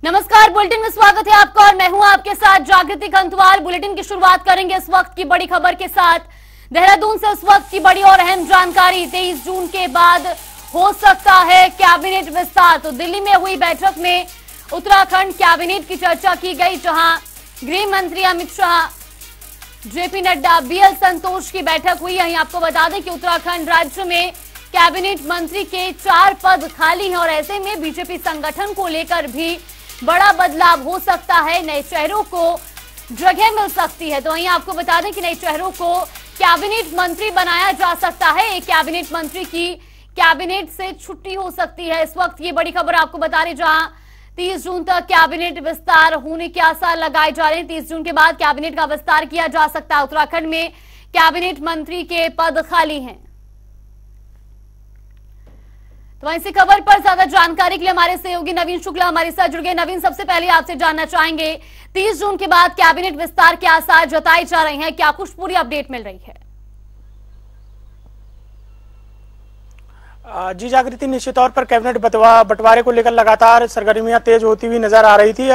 नमस्कार, बुलेटिन में स्वागत है आपका और मैं हूं आपके साथ जागृति खंतवाल। बुलेटिन की शुरुआत करेंगे इस वक्त की बड़ी खबर के साथ। देहरादून से इस वक्त की बड़ी और अहम जानकारी। 23 जून के बाद हो सकता है कैबिनेट विस्तार। तो दिल्ली में हुई बैठक में उत्तराखंड कैबिनेट की चर्चा की गई, जहां गृह मंत्री अमित शाह, जेपी नड्डा, बीएल संतोष की बैठक हुई। यहीं आपको बता दें कि उत्तराखंड राज्य में कैबिनेट मंत्री के 4 पद खाली हैं और ऐसे में बीजेपी संगठन को लेकर भी बड़ा बदलाव हो सकता है। नए चेहरों को जगह मिल सकती है। तो वहीं आपको बता दें कि नए चेहरों को कैबिनेट मंत्री बनाया जा सकता है। एक कैबिनेट मंत्री की कैबिनेट से छुट्टी हो सकती है। इस वक्त ये बड़ी खबर आपको बता रहे, जहां 30 जून तक कैबिनेट विस्तार होने के आसार लगाए जा रहे हैं। 30 जून के बाद कैबिनेट का विस्तार किया जा सकता है। उत्तराखंड में कैबिनेट मंत्री के पद खाली हैं। तो इसी खबर पर ज्यादा जानकारी के लिए हमारे सहयोगी नवीन शुक्ला हमारे साथ जुड़ गए। नवीन, सबसे पहले आपसे जानना चाहेंगे, 30 जून के बाद कैबिनेट विस्तार के आसार जताए जा रहे हैं, क्या कुछ पूरी अपडेट मिल रही है? जी जागृति, निश्चित तौर पर कैबिनेट बंटवारे को लेकर लगातार सरगर्मियां तेज होती हुई नजर आ रही थी।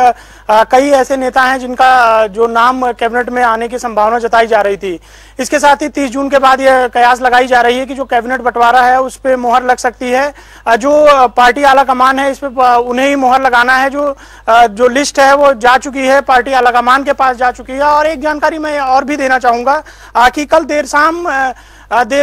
कई ऐसे नेता हैं जिनका जो नाम कैबिनेट में आने की संभावना जताई जा रही थी। इसके साथ ही 30 जून के बाद यह कयास लगाई जा रही है कि जो कैबिनेट बंटवारा है उस पर मोहर लग सकती है। जो पार्टी आला कमान है इस पे उन्हें ही मोहर लगाना है। जो लिस्ट है वो जा चुकी है, पार्टी आला कमान के पास जा चुकी है। और एक जानकारी मैं और भी देना चाहूंगा कि कल देर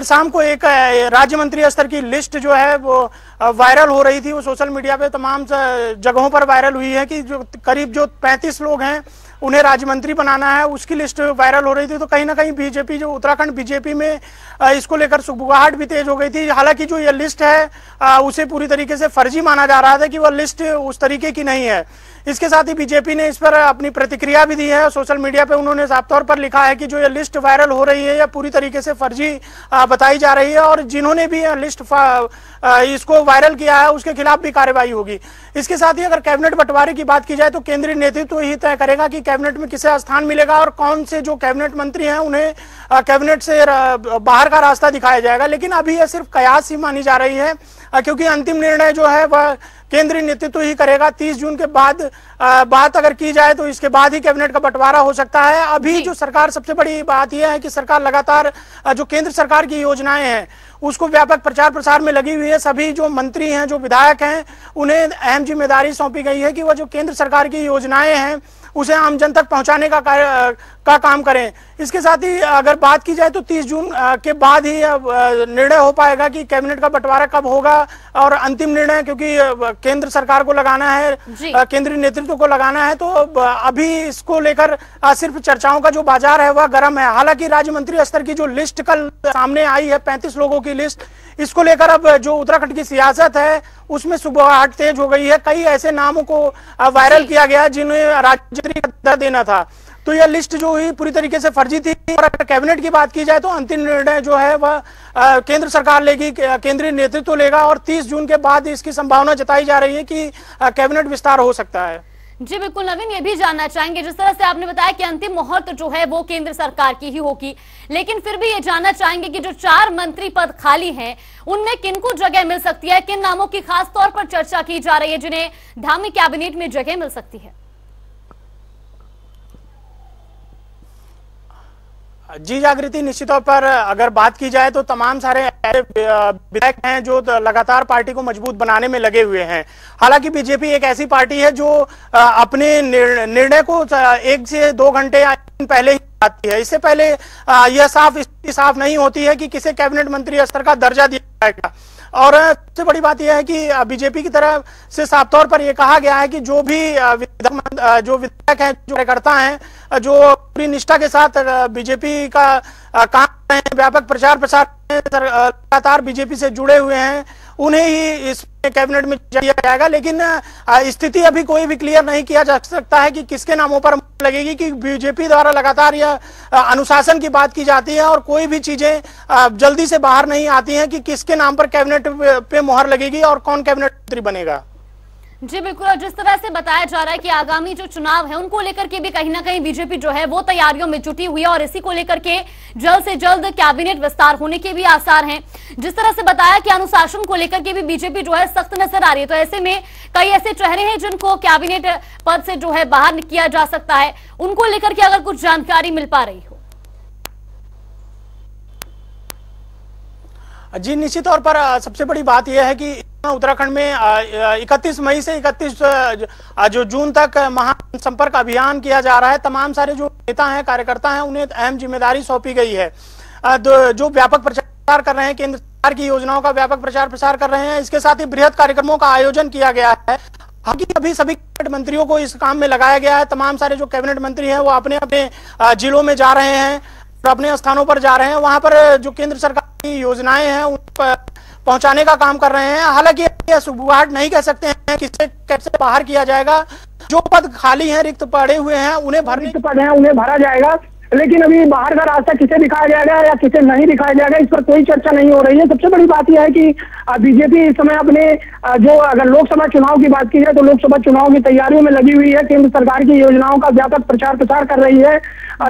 शाम को एक राज्य मंत्री स्तर की लिस्ट जो है वो वायरल हो रही थी। वो सोशल मीडिया पे तमाम जगहों पर वायरल हुई है कि जो करीब 35 लोग हैं उन्हें राज्य मंत्री बनाना है, उसकी लिस्ट वायरल हो रही थी। तो कहीं ना कहीं बीजेपी, जो उत्तराखंड बीजेपी में इसको लेकर सुगबुगाहट भी तेज हो गई थी। हालांकि जो ये लिस्ट है उसे पूरी तरीके से फर्जी माना जा रहा था कि वह लिस्ट उस तरीके की नहीं है। इसके साथ ही बीजेपी ने इस पर अपनी प्रतिक्रिया भी दी है। सोशल मीडिया पे उन्होंने साफ तौर पर लिखा है कि जो ये लिस्ट वायरल हो रही है यह पूरी तरीके से फर्जी बताई जा रही है और जिन्होंने भी यह लिस्ट इसको वायरल किया है उसके खिलाफ भी कार्रवाई होगी। इसके साथ ही अगर कैबिनेट बंटवारे की बात की जाए तो केंद्रीय नेतृत्व ही तय करेगा कि कैबिनेट में किसे स्थान मिलेगा और कौन से जो कैबिनेट मंत्री हैं उन्हें कैबिनेट से बाहर का रास्ता दिखाया जाएगा। लेकिन अभी यह सिर्फ कयास ही मानी जा रही है, क्योंकि अंतिम निर्णय जो है वह केंद्रीय नेतृत्व ही करेगा। 30 जून के बाद बात अगर की जाए तो इसके बाद ही कैबिनेट का बंटवारा हो सकता है। अभी जो सरकार, सबसे बड़ी बात यह है कि सरकार लगातार जो केंद्र सरकार की योजनाएं हैं उसको व्यापक प्रचार प्रसार में लगी हुई है। सभी जो मंत्री हैं, जो विधायक हैं, उन्हें अहम जिम्मेदारी सौंपी गई है कि वह जो केंद्र सरकार की योजनाएं हैं उसे आम जन तक पहुंचाने का काम करें। इसके साथ ही अगर बात की जाए तो 30 जून के बाद ही निर्णय हो पाएगा कि कैबिनेट का बंटवारा कब होगा और अंतिम निर्णय, क्योंकि केंद्र सरकार को लगाना है, केंद्रीय नेतृत्व को लगाना है। तो अभी इसको लेकर सिर्फ चर्चाओं का जो बाजार है वह गर्म है। हालांकि राज्य मंत्री स्तर की जो लिस्ट कल सामने आई है, 35 लोगों की लिस्ट, इसको लेकर अब जो उत्तराखंड की सियासत है उसमें सुगबुगाहट तेज हो गई है। कई ऐसे नामों को वायरल किया गया जिन्हें राज्य मंत्री का दर्जा देना था। तो यह लिस्ट जो हुई पूरी तरीके से फर्जी थी। और अगर कैबिनेट की बात की जाए तो अंतिम निर्णय जो है वह केंद्र सरकार लेगी, केंद्रीय नेतृत्व लेगा और 30 जून के बाद इसकी संभावना जताई जा रही है कि कैबिनेट विस्तार हो सकता है। जी बिल्कुल नवीन, ये भी जानना चाहेंगे, जिस तरह से आपने बताया कि अंतिम मोहर तो जो है वो केंद्र सरकार की ही होगी, लेकिन फिर भी ये जानना चाहेंगे कि जो 4 मंत्री पद खाली हैं उनमें किनको जगह मिल सकती है? किन नामों की खास तौर पर चर्चा की जा रही है जिन्हें धामी कैबिनेट में जगह मिल सकती है? जी जागृति, निश्चित तौर पर अगर बात की जाए तो तमाम सारे विधायक हैं जो लगातार पार्टी को मजबूत बनाने में लगे हुए हैं। हालांकि बीजेपी एक ऐसी पार्टी है जो अपने निर्णय को 1 से 2 घंटे पहले ही आती है। इससे पहले यह साफ नहीं होती है कि किसे कैबिनेट मंत्री स्तर का दर्जा दिया जाएगा। और सबसे बड़ी बात यह है कि बीजेपी की तरफ से साफ तौर पर यह कहा गया है कि जो भी विधायक हैं, जो कार्यकर्ता हैं, जो पूरी निष्ठा के साथ बीजेपी का काम कर रहे हैं, व्यापक प्रचार प्रसार लगातार बीजेपी से जुड़े हुए हैं, उन्हें ही इस कैबिनेट में दिया जाएगा। लेकिन स्थिति अभी कोई भी क्लियर नहीं किया जा सकता है कि किसके नामों पर लगेगी, कि बीजेपी द्वारा लगातार यह अनुशासन की बात की जाती है और कोई भी चीजें जल्दी से बाहर नहीं आती हैं कि किसके नाम पर कैबिनेट पे मोहर लगेगी और कौन कैबिनेट मंत्री बनेगा। जी बिल्कुल, और जिस तरह से बताया जा रहा है कि आगामी जो चुनाव है उनको लेकर के भी कहीं ना कहीं बीजेपी जो है वो तैयारियों में जुटी हुई है और इसी को लेकर के जल्द से जल्द कैबिनेट विस्तार होने के भी आसार हैं। जिस तरह से बताया कि अनुशासन को लेकर के भी बीजेपी जो है सख्त नजर आ रही है, तो ऐसे में कई ऐसे चेहरे हैं जिनको कैबिनेट पद से जो है बाहर किया जा सकता है, उनको लेकर के अगर कुछ जानकारी मिल पा रही हो। जी निश्चित तौर पर सबसे बड़ी बात यह है कि उत्तराखंड में 31 मई से 31 जो जून तक महासंपर्क अभियान किया जा रहा है। तमाम सारे जो नेता हैं, कार्यकर्ता हैं, उन्हें अहम जिम्मेदारी सौंपी गई है। जो व्यापक प्रचार कर रहे हैं, केंद्र सरकार की योजनाओं का व्यापक प्रचार प्रसार कर रहे हैं। इसके साथ ही बृहद कार्यक्रमों का आयोजन किया गया है। हालांकि अभी सभी कैबिनेट मंत्रियों को इस काम में लगाया गया है। तमाम सारे जो कैबिनेट मंत्री हैं वो अपने अपने जिलों में जा रहे हैं, अपने स्थानों पर जा रहे हैं। वहां पर जो केंद्र सरकार की योजनाएं हैं उन पर पहुंचाने का काम कर रहे हैं। हालांकि यह सुबुहाट नहीं कह सकते हैं कि इसे कैसे बाहर किया जाएगा। जो पद खाली हैं, रिक्त पड़े हुए हैं, उन्हें भरा जाएगा। लेकिन अभी बाहर का रास्ता किसे दिखाया जाएगा या किसे नहीं दिखाया जाएगा, इस पर कोई चर्चा नहीं हो रही है। सबसे बड़ी बात यह है कि बीजेपी इस समय अपने जो अगर लोकसभा चुनाव की बात की जाए तो लोकसभा चुनाव की तैयारियों में लगी हुई है। केंद्र सरकार की योजनाओं का व्यापक प्रचार प्रसार कर रही है।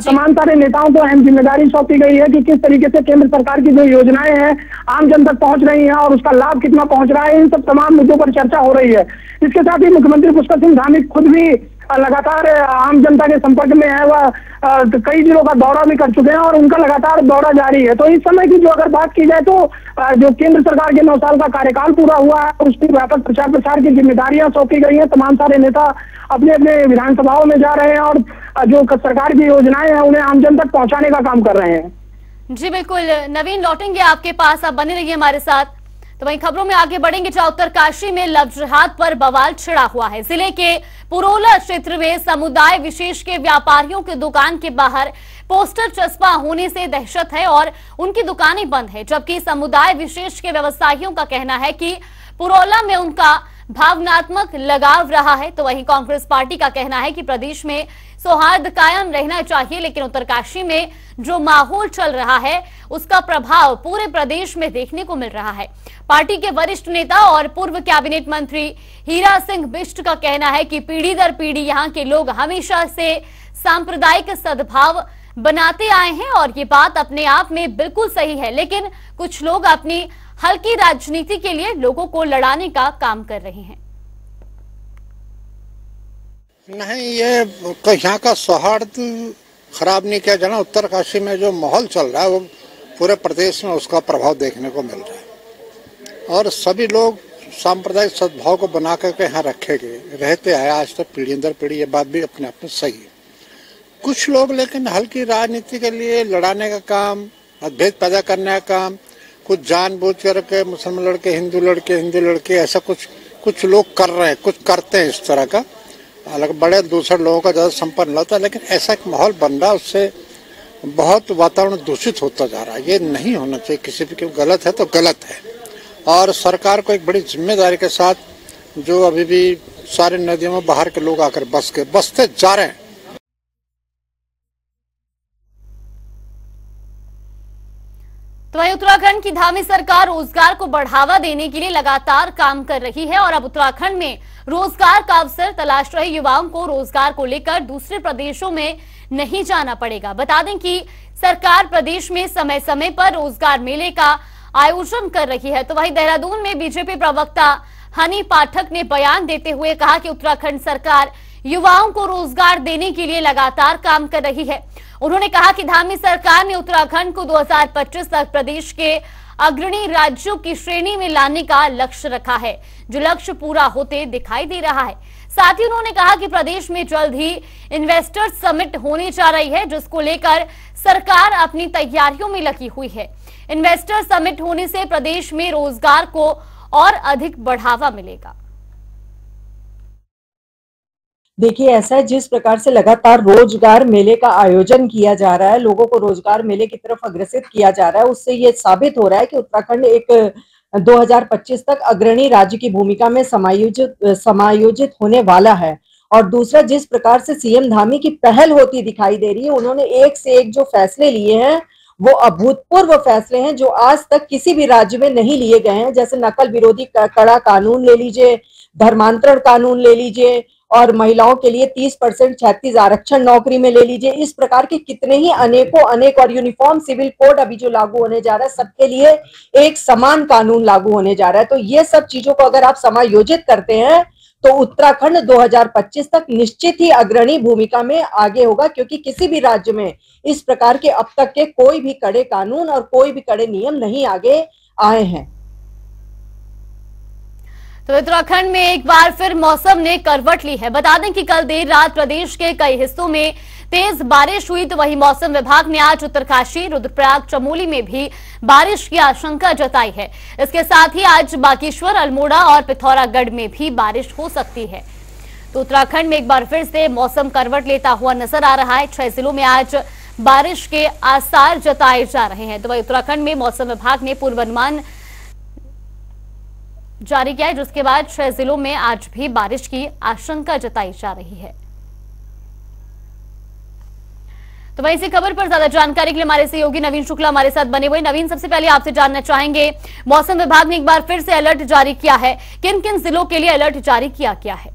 तमाम सारे नेताओं को अहम जिम्मेदारी सौंपी गई है कि किस तरीके से केंद्र सरकार की जो योजनाएं हैं आम जन तक पहुंच रही हैं और उसका लाभ कितना पहुंच रहा है। इन सब तमाम मुद्दों पर चर्चा हो रही है। इसके साथ ही मुख्यमंत्री पुष्कर सिंह धामी खुद भी लगातार आम जनता के संपर्क में है। वह कई जिलों का दौरा भी कर चुके हैं और उनका लगातार दौरा जारी है। तो इस समय की जो अगर बात की जाए तो जो केंद्र सरकार के 9 साल का कार्यकाल पूरा हुआ है, उसकी व्यापक प्रचार प्रसार की जिम्मेदारियां सौंपी गई हैं। तमाम सारे नेता अपने अपने विधानसभाओं में जा रहे हैं और जो सरकार की योजनाएं हैं उन्हें आम जन तक पहुंचाने का काम कर रहे हैं। जी बिल्कुल, नवीन लौटेंगे आपके पास, आप बने रहिए हमारे साथ। तो वहीं खबरों में आगे बढ़ेंगे जहां उत्तरकाशी में लव जिहाद पर बवाल छिड़ा हुआ है। जिले के पुरोला क्षेत्र में समुदाय विशेष के व्यापारियों की दुकान के बाहर पोस्टर चस्पा होने से दहशत है और उनकी दुकानें बंद है, जबकि समुदाय विशेष के व्यवसायियों का कहना है कि पुरोला में उनका भावनात्मक लगाव रहा है। तो वहीं कांग्रेस पार्टी का कहना है कि प्रदेश में सौहार्द कायम रहना चाहिए, लेकिन उत्तरकाशी में जो माहौल चल रहा है उसका प्रभाव पूरे प्रदेश में देखने को मिल रहा है। पार्टी के वरिष्ठ नेता और पूर्व कैबिनेट मंत्री हीरा सिंह बिष्ट का कहना है कि पीढ़ी दर पीढ़ी यहाँ के लोग हमेशा से सांप्रदायिक सद्भाव बनाते आए हैं और ये बात अपने आप में बिल्कुल सही है, लेकिन कुछ लोग अपनी हल्की राजनीति के लिए लोगों को लड़ाने का काम कर रहे हैं। नहीं, ये यहाँ का सौहार्द खराब नहीं किया जाना। उत्तरकाशी में जो माहौल चल रहा है वो पूरे प्रदेश में उसका प्रभाव देखने को मिल रहा है और सभी लोग सांप्रदायिक सद्भाव को बना करके यहाँ रखे गए रहते आए आज तक पीढ़ी दर पीढ़ी। ये बात भी अपने आप में सही है। कुछ लोग लेकिन हल्की राजनीति के लिए लड़ाने का काम, मतभेद पैदा करने का काम, कुछ जानबूझ करके मुसलमान लड़के हिंदू लड़के ऐसा कुछ लोग कर रहे हैं, कुछ करते हैं इस तरह का। हालांकि बड़े दूसरे लोगों का ज़्यादा संपर्क न होता है, लेकिन ऐसा एक माहौल बन रहा है, उससे बहुत वातावरण दूषित होता जा रहा है। ये नहीं होना चाहिए किसी भी, क्यों गलत है तो गलत है। और सरकार को एक बड़ी जिम्मेदारी के साथ जो अभी भी सारी नदियों में बाहर के लोग आकर बसते जा रहे हैं। तो वहीं उत्तराखंड की धामी सरकार रोजगार को बढ़ावा देने के लिए लगातार काम कर रही है और अब उत्तराखंड में रोजगार का अवसर तलाश रहे युवाओं को रोजगार को लेकर दूसरे प्रदेशों में नहीं जाना पड़ेगा। बता दें कि सरकार प्रदेश में समय समय पर रोजगार मेले का आयोजन कर रही है। तो वहीं देहरादून में बीजेपी प्रवक्ता हनी पाठक ने बयान देते हुए कहा कि उत्तराखंड सरकार युवाओं को रोजगार देने के लिए लगातार काम कर रही है। उन्होंने कहा कि धामी सरकार ने उत्तराखंड को 2025 तक प्रदेश के अग्रणी राज्यों की श्रेणी में लाने का लक्ष्य रखा है, जो लक्ष्य पूरा होते दिखाई दे रहा है। साथ ही उन्होंने कहा कि प्रदेश में जल्द ही इन्वेस्टर्स समिट होने जा रही है, जिसको लेकर सरकार अपनी तैयारियों में लगी हुई है। इन्वेस्टर समिट होने से प्रदेश में रोजगार को और अधिक बढ़ावा मिलेगा। देखिए, ऐसा है जिस प्रकार से लगातार रोजगार मेले का आयोजन किया जा रहा है, लोगों को रोजगार मेले की तरफ अग्रसित किया जा रहा है, उससे ये साबित हो रहा है कि उत्तराखंड एक 2025 तक अग्रणी राज्य की भूमिका में समायोजित होने वाला है। और दूसरा, जिस प्रकार से सीएम धामी की पहल होती दिखाई दे रही है, उन्होंने एक से एक जो फैसले लिए हैं वो अभूतपूर्व फैसले हैं जो आज तक किसी भी राज्य में नहीं लिए गए हैं। जैसे नकल विरोधी कड़ा कानून ले लीजिए, धर्मांतरण कानून ले लीजिए, और महिलाओं के लिए 30% 36 आरक्षण नौकरी में ले लीजिए। इस प्रकार के कितने ही अनेकों अनेक, और यूनिफॉर्म सिविल कोड अभी जो लागू होने जा रहा है, सबके लिए एक समान कानून लागू होने जा रहा है। तो ये सब चीजों को अगर आप समायोजित करते हैं तो उत्तराखंड 2025 तक निश्चित ही अग्रणी भूमिका में आगे होगा, क्योंकि किसी भी राज्य में इस प्रकार के अब तक के कोई भी कड़े कानून और कोई भी कड़े नियम नहीं आगे आए हैं। तो उत्तराखंड में एक बार फिर मौसम ने करवट ली है। बता दें कि कल देर रात प्रदेश के कई हिस्सों में तेज बारिश हुई, तो वहीं मौसम विभाग ने आज उत्तरकाशी, रुद्रप्रयाग, चमोली में भी बारिश की आशंका जताई है। इसके साथ ही आज बागेश्वर, अल्मोड़ा और पिथौरागढ़ में भी बारिश हो सकती है। तो उत्तराखंड में एक बार फिर से मौसम करवट लेता हुआ नजर आ रहा है। 6 जिलों में आज बारिश के आसार जताए जा रहे हैं। तो वहीं उत्तराखंड में मौसम विभाग ने पूर्वानुमान जारी किया है, जिसके बाद 6 जिलों में आज भी बारिश की आशंका जताई जा रही है। तो वहीं इसी खबर पर ज्यादा जानकारी के लिए हमारे सहयोगी नवीन शुक्ला हमारे साथ बने हुए। नवीन, सबसे पहले आपसे जानना चाहेंगे, मौसम विभाग ने एक बार फिर से अलर्ट जारी किया है, किन किन जिलों के लिए अलर्ट जारी किया गया है?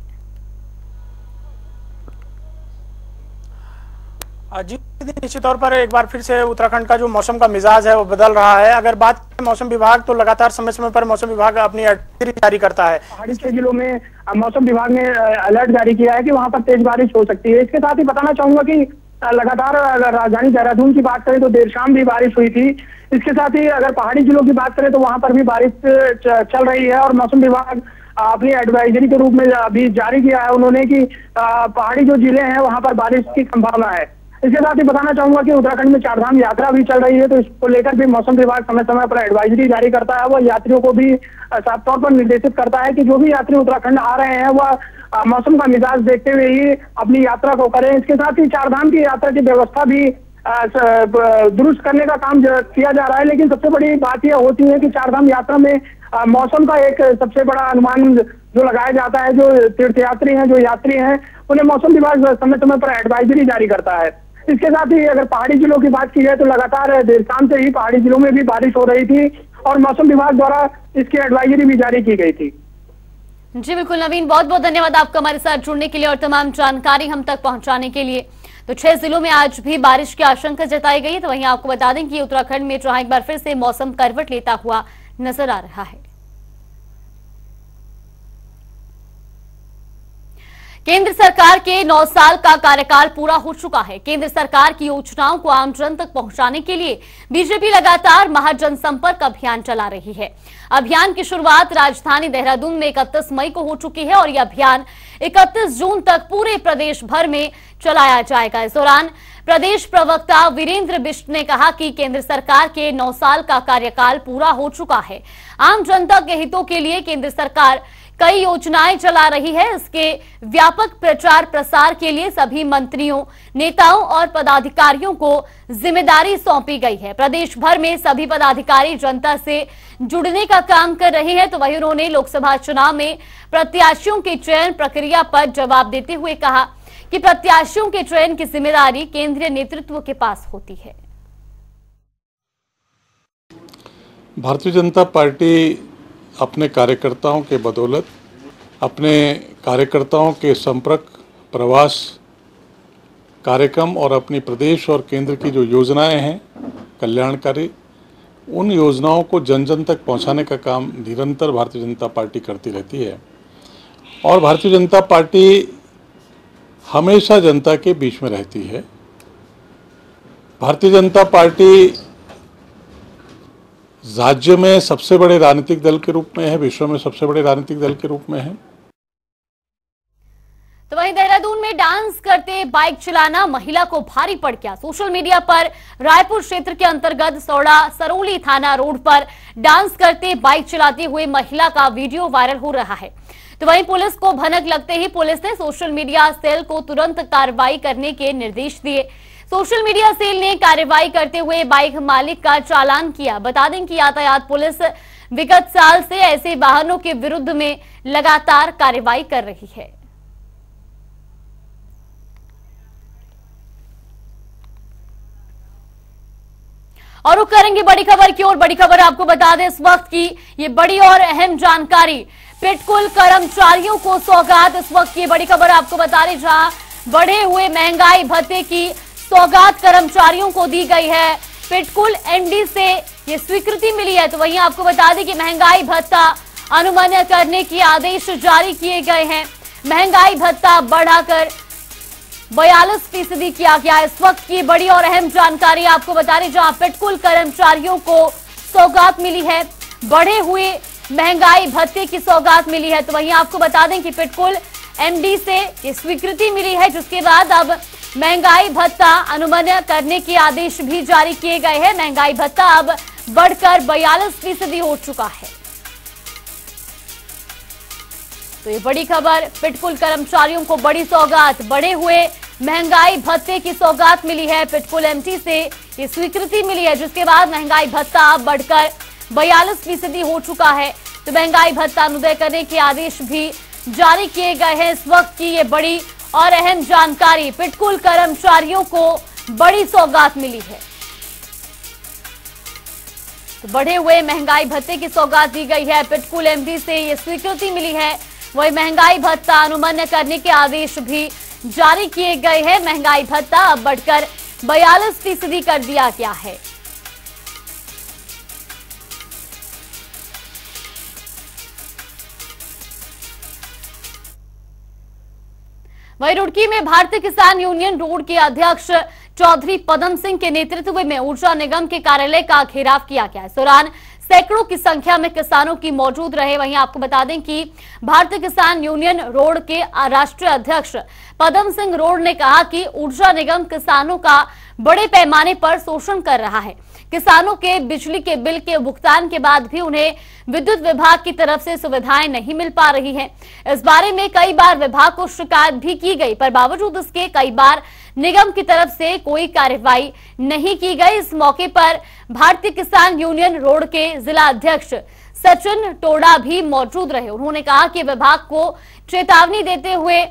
जी, निश्चित तौर पर एक बार फिर से उत्तराखंड का जो मौसम का मिजाज है वो बदल रहा है। अगर बात करें मौसम विभाग, तो लगातार समय समय पर मौसम विभाग अपनी एडवाइजरी जारी करता है। पहाड़ी के जिलों में मौसम विभाग ने अलर्ट जारी किया है कि वहां पर तेज बारिश हो सकती है। इसके साथ ही बताना चाहूंगा कि लगातार राजधानी देहरादून की बात करें तो देर शाम भी बारिश हुई थी। इसके साथ ही अगर पहाड़ी जिलों की बात करें तो वहां पर भी बारिश चल रही है, और मौसम विभाग अपनी एडवाइजरी के रूप में अभी जारी किया है उन्होंने कि पहाड़ी जो जिले हैं वहां पर बारिश की संभावना है। इसके साथ ही बताना चाहूंगा कि उत्तराखंड में चारधाम यात्रा भी चल रही है, तो इसको लेकर भी मौसम विभाग समय समय पर एडवाइजरी जारी करता है। वह यात्रियों को भी साफ तौर पर निर्देशित करता है कि जो भी यात्री उत्तराखंड आ रहे हैं वह मौसम का मिजाज देखते हुए ही अपनी यात्रा को करें। इसके साथ ही चारधाम की यात्रा की व्यवस्था भी दुरुस्त करने का काम किया जा रहा है। लेकिन सबसे बड़ी बात यह होती है कि चारधाम यात्रा में मौसम का एक सबसे बड़ा अनुमान जो लगाया जाता है, जो तीर्थयात्री हैं, जो यात्री हैं, उन्हें मौसम विभाग समय समय पर एडवाइजरी जारी करता है। इसके साथ ही अगर पहाड़ी जिलों की बात की जाए तो लगातार देर शाम से ही पहाड़ी जिलों में भी बारिश हो रही थी, और मौसम विभाग द्वारा इसकी एडवाइजरी भी जारी की गई थी। जी बिल्कुल नवीन, बहुत बहुत धन्यवाद आपका हमारे साथ जुड़ने के लिए और तमाम जानकारी हम तक पहुंचाने के लिए। तो 6 जिलों में आज भी बारिश की आशंका जताई गई है। तो वहीं आपको बता दें कि उत्तराखंड में जहां एक बार फिर से मौसम करवट लेता हुआ नजर आ रहा है। केंद्र सरकार के 9 साल का कार्यकाल पूरा हो चुका है। केंद्र सरकार की योजनाओं को आमजन तक पहुंचाने के लिए बीजेपी लगातार महाजनसंपर्क अभियान चला रही है। अभियान की शुरुआत राजधानी देहरादून में 31 मई को हो चुकी है, और यह अभियान 31 जून तक पूरे प्रदेश भर में चलाया जाएगा। इस दौरान प्रदेश प्रवक्ता वीरेंद्र बिष्ट ने कहा कि केंद्र सरकार के 9 साल का कार्यकाल पूरा हो चुका है। आम जनता के हितों के लिए केंद्र सरकार कई योजनाएं चला रही है। इसके व्यापक प्रचार प्रसार के लिए सभी मंत्रियों, नेताओं और पदाधिकारियों को जिम्मेदारी सौंपी गई है। प्रदेश भर में सभी पदाधिकारी जनता से जुड़ने का काम कर रहे हैं। तो वहीं उन्होंने लोकसभा चुनाव में प्रत्याशियों के चयन प्रक्रिया पर जवाब देते हुए कहा कि प्रत्याशियों के चयन की जिम्मेदारी केंद्रीय नेतृत्व के पास होती है। भारतीय जनता पार्टी अपने कार्यकर्ताओं के बदौलत, अपने कार्यकर्ताओं के संपर्क, प्रवास, कार्यक्रम और अपनी प्रदेश और केंद्र की जो योजनाएं हैं कल्याणकारी, उन योजनाओं को जन जन तक पहुंचाने का काम निरंतर भारतीय जनता पार्टी करती रहती है। और भारतीय जनता पार्टी हमेशा जनता के बीच में रहती है। भारतीय जनता पार्टी राज्य में सबसे बड़े राजनीतिक दल के रूप में है, विश्व में सबसे बड़े राजनीतिक दल के रूप में है। तो वहीं देहरादून में डांस करते बाइक चलाना महिला को भारी पड़ गया। सोशल मीडिया पर रायपुर क्षेत्र के अंतर्गत सौड़ा सरोली थाना रोड पर डांस करते बाइक चलाते हुए महिला का वीडियो वायरल हो रहा है। तो वहीं पुलिस को भनक लगते ही पुलिस ने सोशल मीडिया सेल को तुरंत कार्रवाई करने के निर्देश दिए। सोशल मीडिया सेल ने कार्रवाई करते हुए बाइक मालिक का चालान किया। बता दें कि यातायात पुलिस विगत साल से ऐसे वाहनों के विरुद्ध में लगातार कार्रवाई कर रही है। और रुक करेंगे बड़ी खबर की ओर। बड़ी खबर आपको बता दें इस वक्त की ये बड़ी और अहम जानकारी। पिटकुल कर्मचारियों को सौगात। इस वक्त की बड़ी खबर आपको बता रहे, जहां बढ़े हुए महंगाई भत्ते की सौगात कर्मचारियों को दी गई है। पिटकुल एमडी से ये स्वीकृति मिली है। तो वहीं आपको बता दें कि महंगाई भत्ता अनुमान्य करने के आदेश जारी किए गए हैं। महंगाई भत्ता बढ़ाकर 42% किया गया। इस वक्त की बड़ी और अहम जानकारी आपको बता रहे, जहां पिटकुल कर्मचारियों को सौगात मिली है, बढ़े हुए महंगाई भत्ते की सौगात मिली है। तो वहीं आपको बता दें कि पिटकुल एमडी से ये स्वीकृति मिली है, जिसके बाद अब महंगाई भत्ता अनुमान्य करने के आदेश भी जारी किए गए हैं। महंगाई भत्ता अब बढ़कर 42% हो चुका है। तो ये बड़ी खबर, पिटकुल कर्मचारियों को बड़ी सौगात, बढ़े हुए महंगाई भत्ते की सौगात मिली है। पिटकुल एमटी से ये स्वीकृति मिली है, जिसके बाद महंगाई भत्ता अब बढ़कर 42% हो चुका है। तो महंगाई भत्ता अनुदय करने के आदेश भी जारी किए गए हैं। इस वक्त की ये बड़ी और अहम जानकारी, पिटकुल कर्मचारियों को बड़ी सौगात मिली है। तो बढ़े हुए महंगाई भत्ते की सौगात दी गई है। पिटकुल एमडी से ये स्वीकृति मिली है। वही महंगाई भत्ता अनुमान्य करने के आदेश भी जारी किए गए हैं। महंगाई भत्ता अब बढ़कर 42% कर दिया गया है। वहीं रुड़की में भारतीय किसान यूनियन रोड के अध्यक्ष चौधरी पदम सिंह के नेतृत्व में ऊर्जा निगम के कार्यालय का घेराव किया गया। इस दौरान सैकड़ों की संख्या में किसानों की मौजूद रहे। वहीं आपको बता दें कि भारतीय किसान यूनियन रोड के राष्ट्रीय अध्यक्ष पदम सिंह रोड ने कहा कि ऊर्जा निगम किसानों का बड़े पैमाने पर शोषण कर रहा है। किसानों के बिजली के बिल के भुगतान के बाद भी उन्हें विद्युत विभाग की तरफ से सुविधाएं नहीं मिल पा रही हैं। इस बारे में कई बार विभाग को शिकायत भी की गई, पर बावजूद इसके कई बार निगम की तरफ से कोई कार्रवाई नहीं की गई। इस मौके पर भारतीय किसान यूनियन रोड के जिला अध्यक्ष सचिन टोडा भी मौजूद रहे। उन्होंने कहा कि विभाग को चेतावनी देते हुए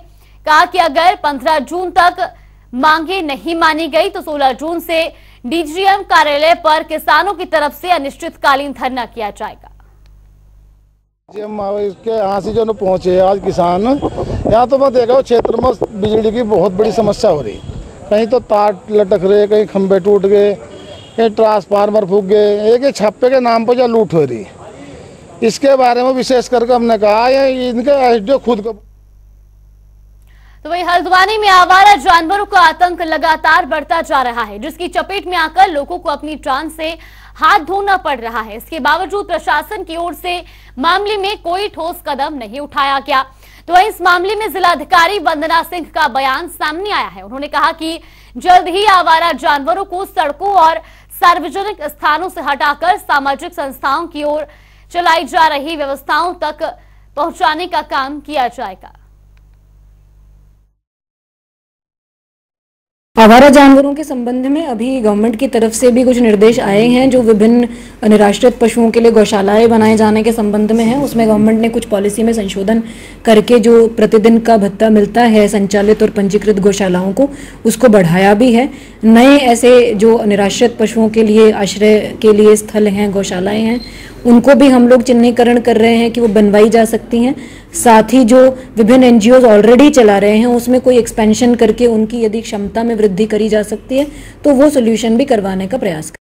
कहा कि अगर 15 जून तक मांगे नहीं मानी गई तो 16 जून से डीजीएम कार्यालय पर किसानों की तरफ से अनिश्चितकालीन धरना किया जाएगा। इसके यहाँ से जो पहुंचे आज किसान, यहाँ तो मैं देखा क्षेत्र में बिजली की बहुत बड़ी समस्या हो रही। कहीं तो तार लटक रहे, कहीं खंभे टूट गए, कहीं ट्रांसफार्मर फूक गए। एक छापे के नाम पर जो लूट हो रही, इसके बारे में विशेष करके हमने कहा इनके एसडीओ खुद को। तो वही हल्द्वानी में आवारा जानवरों का आतंक लगातार बढ़ता जा रहा है, जिसकी चपेट में आकर लोगों को अपनी जान से हाथ धोना पड़ रहा है। इसके बावजूद प्रशासन की ओर से मामले में कोई ठोस कदम नहीं उठाया गया। तो इस मामले में जिलाधिकारी वंदना सिंह का बयान सामने आया है। उन्होंने कहा कि जल्द ही आवारा जानवरों को सड़कों और सार्वजनिक स्थानों से हटाकर सामाजिक संस्थाओं की ओर चलाई जा रही व्यवस्थाओं तक पहुंचाने का काम किया जाएगा। आवारा जानवरों के संबंध में अभी गवर्नमेंट की तरफ से भी कुछ निर्देश आए हैं, जो विभिन्न निराश्रित पशुओं के लिए गौशालाएं बनाए जाने के संबंध में है। उसमें गवर्नमेंट ने कुछ पॉलिसी में संशोधन करके जो प्रतिदिन का भत्ता मिलता है संचालित और पंजीकृत गौशालाओं को, उसको बढ़ाया भी है। नए ऐसे जो निराश्रित पशुओं के लिए आश्रय के लिए स्थल हैं, गौशालाएं हैं, उनको भी हम लोग चिन्हीकरण कर रहे हैं कि वो बनवाई जा सकती हैं। साथ ही जो विभिन्न एनजीओ ऑलरेडी चला रहे हैं, उसमें कोई एक्सपेंशन करके उनकी यदि क्षमता में वृद्धि करी जा सकती है तो वो सोल्यूशन भी करवाने का प्रयास करें।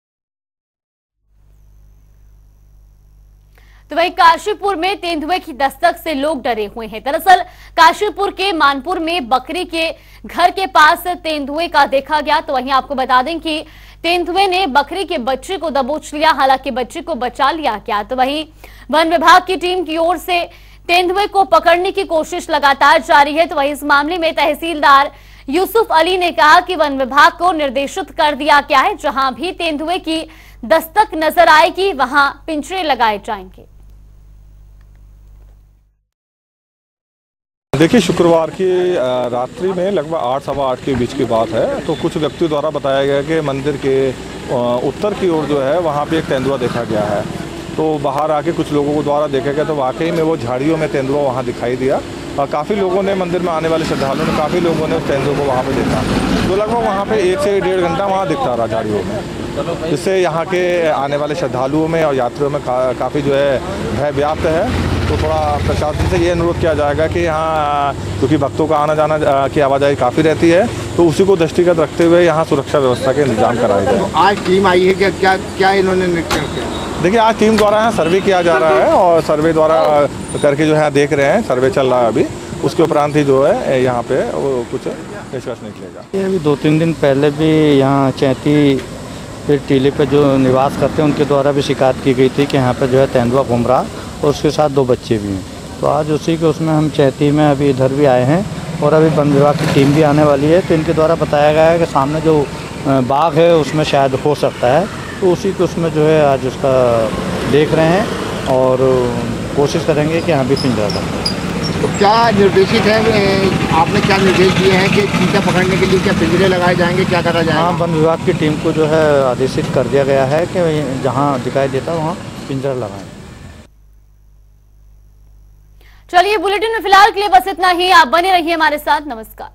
तो वही काशीपुर में तेंदुए की दस्तक से लोग डरे हुए हैं। दरअसल काशीपुर के मानपुर में बकरी के घर के पास तेंदुए का देखा गया। तो वहीं आपको बता दें कि तेंदुए ने बकरी के बच्चे को दबोच लिया, हालांकि बच्चे को बचा लिया गया। तो वहीं वन विभाग की टीम की ओर से तेंदुए को पकड़ने की कोशिश लगातार जारी है। तो वहीं इस मामले में तहसीलदार यूसुफ अली ने कहा कि वन विभाग को निर्देशित कर दिया गया है, जहां भी तेंदुए की दस्तक नजर आएगी वहां पिंजरे लगाए जाएंगे। देखिए, शुक्रवार की रात्रि में लगभग 8 सवा 8 के बीच की बात है। तो कुछ व्यक्तियों द्वारा बताया गया कि मंदिर के उत्तर की ओर जो है वहाँ पे एक तेंदुआ देखा गया है। तो बाहर आके कुछ लोगों को द्वारा देखा गया तो वाकई में वो झाड़ियों में तेंदुआ वहाँ दिखाई दिया। और काफ़ी लोगों ने, मंदिर में आने वाले श्रद्धालुओं ने, काफ़ी लोगों ने उस तेंदुए को वहाँ पे देखा। तो लगभग वहाँ पे 1 से 1.5 घंटा वहाँ दिखता रहा झाड़ियों में, जिससे यहाँ के आने वाले श्रद्धालुओं में और यात्रियों में काफ़ी जो है भय व्याप्त है। तो थोड़ा प्रशासन से ये अनुरोध किया जाएगा कि यहाँ क्योंकि भक्तों का आना जाना की आवाजाही काफ़ी रहती है, तो उसी को दृष्टिगत रखते हुए यहाँ सुरक्षा व्यवस्था के इंतजाम कराए जाए। तो आज टीम आई है, क्या इन्होंने निरीक्षण किया? देखिए, आज टीम द्वारा यहाँ सर्वे किया जा रहा है और सर्वे द्वारा करके जो है देख रहे हैं, सर्वे चल रहा है अभी, उसके उपरांत ही जो है यहाँ पे वो कुछ निष्कर्ष निकलेगा। ये अभी 2-3 दिन पहले भी यहाँ चैती टीले पे जो निवास करते हैं उनके द्वारा भी शिकायत की गई थी कि यहाँ पे जो है तेंदुआ घूम रहा और उसके साथ 2 बच्चे भी हैं। तो आज उसी के उसमें हम चैती में अभी इधर भी आए हैं और अभी वन विभाग की टीम भी आने वाली है। तो इनके द्वारा बताया गया है कि सामने जो बाग है उसमें शायद हो सकता है, तो उसी के उसमें जो है आज उसका देख रहे हैं और कोशिश करेंगे कि यहाँ भी पिंजरा लगे। तो क्या निर्देशित है, आपने क्या निर्देश दिए हैं कि चीता पकड़ने के लिए क्या पिंजरे लगाए जाएंगे, क्या करा जाएगा? हाँ, वन विभाग की टीम को जो है आदेशित कर दिया गया है कि जहाँ दिखाई देता है वहाँ पिंजरा लगाएं। चलिए, बुलेटिन में फिलहाल के लिए बस इतना ही। आप बने रहिए हमारे साथ। नमस्कार।